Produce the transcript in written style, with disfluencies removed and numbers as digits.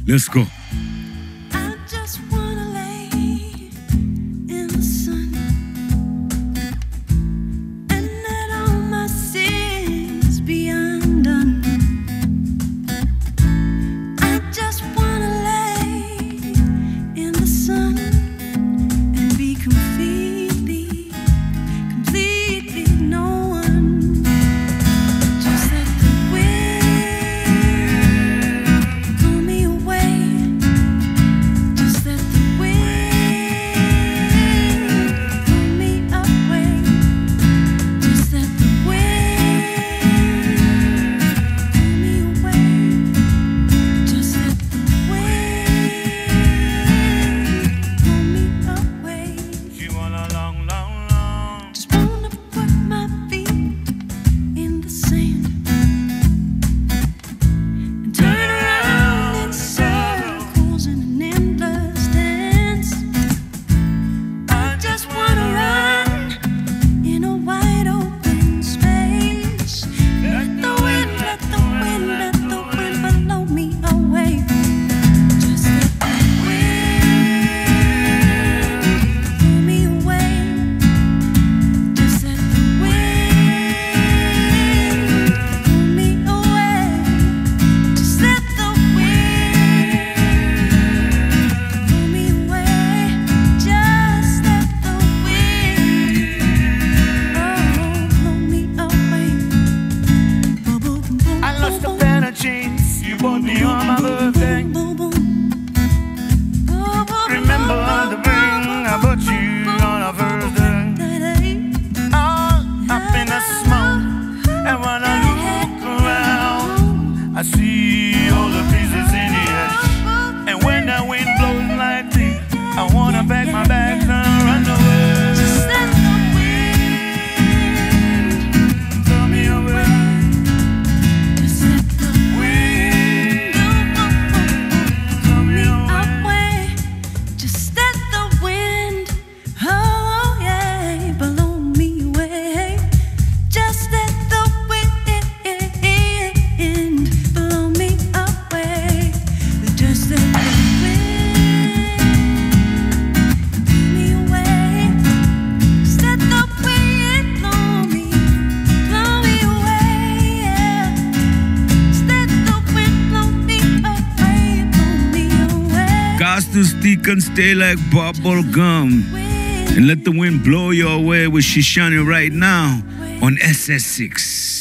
Let's go. I just wanna lay in the sun and let all my sins be undone. I just wanna lay in the sun and be completely no one. Just let the wind blow me away. Just let the wind blow me away. Just let the wind blow me away. Just let the wind blow me away. She want a long, long, long. Just wanna put my feet in the sand and turn around in circles in an endless dance. I just wanna run in a wide open space. Let the wind, let the wind, let the wind blow me away. Just let the wind blow me away. Just let the wind blow me away. Just let the wind blow me away. Just let the wind blow me away. Boom, boom, boom, I lost a boom, pair of jeans. You bought me on my birthday. boom, boom. Boom, boom, Remember boom, the ring I bought you on our first day. All up in the smoke. And when I look around, I see all the pieces in the ash. And when the wind blows like this, I wanna pack my bags and run away. Just let the wind Blow me away. Just let the wind blow me away. Just let the wind, oh yeah, blow me away. Just let the wind blow me away. Just let the wind blow me away. Just let the wind blow me away. Yeah. Just let the wind blow me away. Kaasdustikens stay like bubble gum. And let the wind blow you away with Shishani right now on SS6.